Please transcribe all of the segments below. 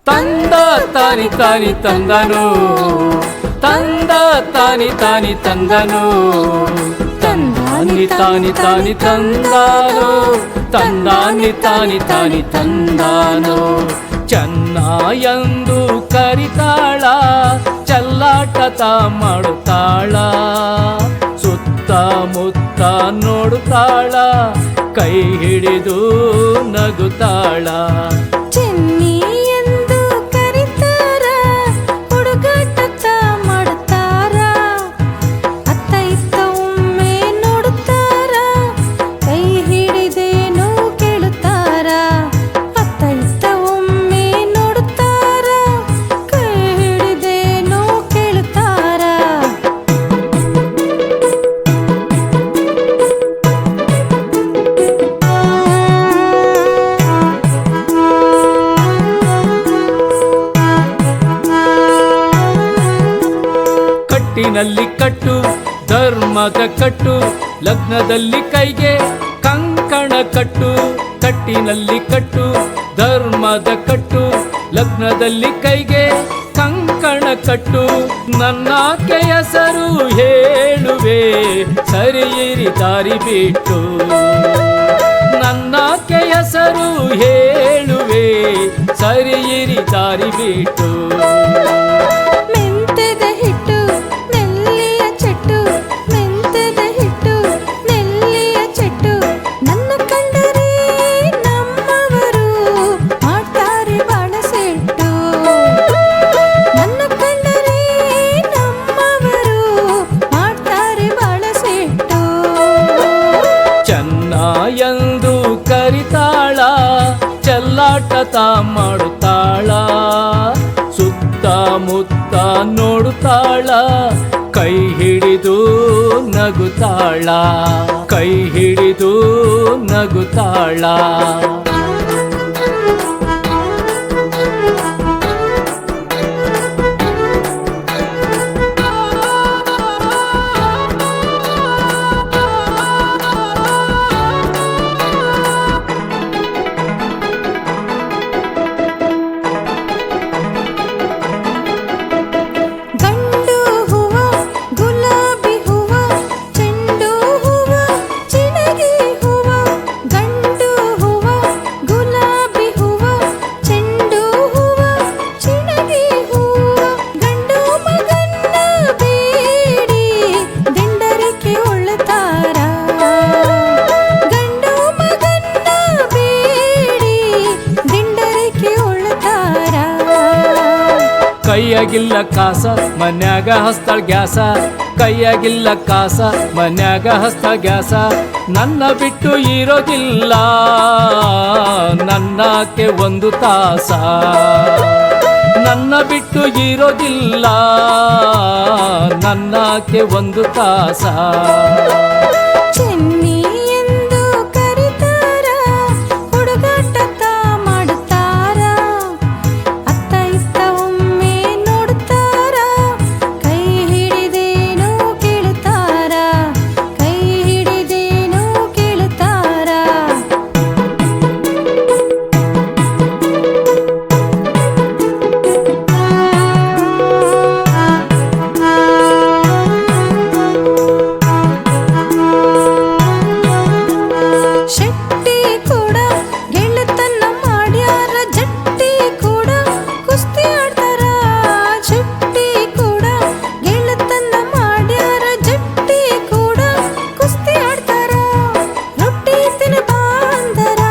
ತಂದ ತಾನಿ ತಾನಿ ತಂದನು ತಂದ ತಾನಿ ತಾನಿ ತಂದನು ತಂದಾನಿ ತಾನಿ ತಾನಿ ತಂದಾನು ತಂದಾನಿ ತಾನಿ ತಾನಿ ತಂದಾನು ಚೆನ್ನ ಎಂದು ಕರಿತಾಳ ಚಲ್ಲಾಟ ಮಾಡುತ್ತಾಳ ಸುತ್ತಮುತ್ತ ನೋಡುತ್ತಾಳ ಕೈ ಹಿಡಿದು ನಗುತ್ತಾಳ ಚೆನ್ನಿ ಎಂದು ಕರಿತಾರ ಹುಡುಗಾಟ ಮಾಡುತ್ತಾರ ಅತ್ತ ಇತ್ತ ಒಮ್ಮೆ ನೋಡುತ್ತಾರ ಕೈ ಹಿಡಿದೇನು ಕೇಳುತ್ತಾರ ಅತ್ತ ಇತ್ತ ಒಮ್ಮೆ ನೋಡುತ್ತಾರ ಕೈ ಹಿಡಿದೇನು ಕೇಳುತ್ತಾರ ಕಟ್ಟಿನಲ್ಲಿ ಕಟ್ಟು ಧರ್ಮದ ಕಟ್ಟು ಲಗ್ನದಲ್ಲಿ ಕೈಗೆ ಕಂಕಣ ಕಟ್ಟು ಕಟ್ಟಿನಲ್ಲಿ ಕಟ್ಟು ಧರ್ಮದ ಕಟ್ಟು ಲಗ್ನದಲ್ಲಿ ಕೈಗೆ ಕಂಕಣ ಕಟ್ಟು ನನ್ನಾಕೆ ಹೆಸರು ಹೇಳುವೆ ಸರಿಯಿರಿ ದಾರಿ ಬಿಟ್ಟು ನನ್ನಾಕೆ ಹೆಸರು ಹೇಳುವೆ ಸರಿಯಿರಿ ದಾರಿ ಬಿಟ್ಟು ಮೆಂತೆದ ಹಿಟ್ಟು ನೆಲ್ಲಿಯ ಚೆಟ್ಟು ಮೆಂತೆದ ಹಿಟ್ಟು ನೆಲ್ಲಿಯ ಚೆಟ್ಟು ನನ್ನ ಕಂಡರೆ ನಮ್ಮವರು ಮಾಡ್ತಾರೆ ಬಾಳ ಸೆಟ್ಟು ನನ್ನ ಕಂಡರೆ ನಮ್ಮವರು ಮಾಡ್ತಾರೆ ಬಾಳ ಸೆಟ್ಟು ಚೆನ್ನ ಎಂದು ಕರಿತಾಳ ಚೆಲ್ಲಾಟ ಮಾಡುತ್ತಾಳ ಸುತ್ತಮುತ್ತ ನೋಡುತ್ತಾಳ ಕೈ ಹಿಡಿದು ನಗುತ್ತಾಳ ಕೈ ಹಿಡಿದು ನಗುತ್ತಾಳ ಗಂಡು ಹೂವ ಗುಲಾಬಿ ಹೂವ ಚೆಂಡು ಹೂವ ಚಿಣಗಿ ಹೂವ ಗಂಡು ಹೂವ ಗುಲಾಬಿ ಹೂವ ಚೆಂಡು ಹೂವ ಚಿಣಗಿ ಹೂವ ಗಂಡು ಮಗನ್ನ ಬೇಡಿ ದಿಂಡರಿಕೆ ಉಳ್ತಾರ ಗಂಡು ಮಗನ್ನ ಬೇಡಿ ದಿಂಡರಿಕೆ ಉಳ್ತಾರ ಕೈಯಾಗಿಲ್ಲ ಕಾಸ ಮನ್ಯಾಗ ಹಸ್ತಾಳ ಗ್ಯಾಸ ಕೈಯಾಗಿಲ್ಲ ಕಾಸ ಮನ್ಯಾಗ ಹಸ್ತಾಳ ಗ್ಯಾಸ ನನ್ನ ಬಿಟ್ಟು ಇರೋದಿಲ್ಲ ನನ್ನಕ್ಕೆ ಒಂದು ತಾಸ ನನ್ನ ಬಿಟ್ಟು ಇರೋದಿಲ್ಲ ನನ್ನಕ್ಕೆ ಒಂದು ತಾಸ ಚೆನ್ನಿ ಎಂದು ಕರಿತಾರ ಹುಡುಗಾಟ ಮಾಡುತ್ತಾರ ಅತ್ತ ಇತ್ತ ಒಮ್ಮೆ ನೋಡುತ್ತಾರ ಕೈ ಹಿಡಿದೇನು ಕೇಳುತ್ತಾರ ಕೈ ಹಿಡಿದೇನು ಕೇಳುತ್ತಾರ ಶೆಟ್ಟಿ ಕೂಡ ಗೆಳೆತನ ಮಾಡ್ಯಾರ ಜಟ್ಟಿ ಕೂಡ ಕುಸ್ತಿ ಆಡ್ತಾರ ಶೆಟ್ಟಿ ಕೂಡ ಗೆಳೆತನ ಮಾಡ್ಯಾರ ಜಟ್ಟಿ ಕೂಡ ಕುಸ್ತಿ ಆಡ್ತಾರ ರೊಟ್ಟಿ ತಿನ್ನ ಬಾಂದರ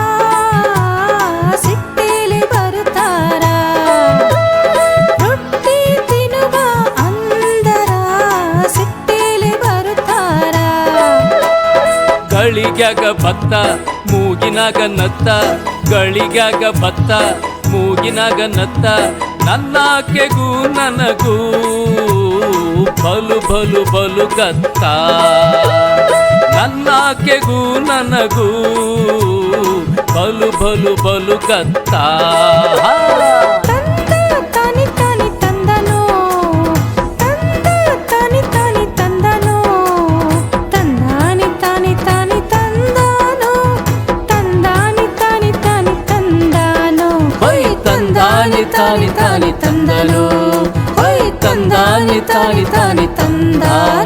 ಸಿಟ್ಟೇಲಿ ಬರುತ್ತಾರ ರೊಟ್ಟಿ ತಿನ್ನುವ ಅಂದರ ಸಿಟ್ಟೇಲಿ ಬರುತ್ತಾರ ಗಳಿಗ್ಯಾಗ ಭತ್ತ ಮೂಗಿನಾಗ ನತ್ತ ಗಳಿಗ್ಯಾಗ ಭತ್ತ ಮೂಗಿನಾಗ ನತ್ತ ನನ್ನಾಕೆಗೂ ನನಗೂ ಬಲು ಬಲು ಬಲು ಗತ್ತ ನನ್ನಾಕೆಗೂ ನನಗೂ ಬಲು ಬಲು ಬಲು ಗತ್ತ ತಂದ ತಾನಿ ತಾನಿ ತಂದನು ತಂದ ತಾನಿ ತಾನಿ ತಂದನು ತಂದಾನಿ ತಾನಿ ತಾನಿ ತಂದನು ತಂದಾನಿ ತಾನಿ ತಾನಿ ತಂದನು ತಂದ ತಂದಾನಿ ತಾನಿ ತಾನಿ ತಂದನು ಹೊಯ್ ತಂದಾನಿ ತಾನಿ ತಾನಿ ತಂದಾನು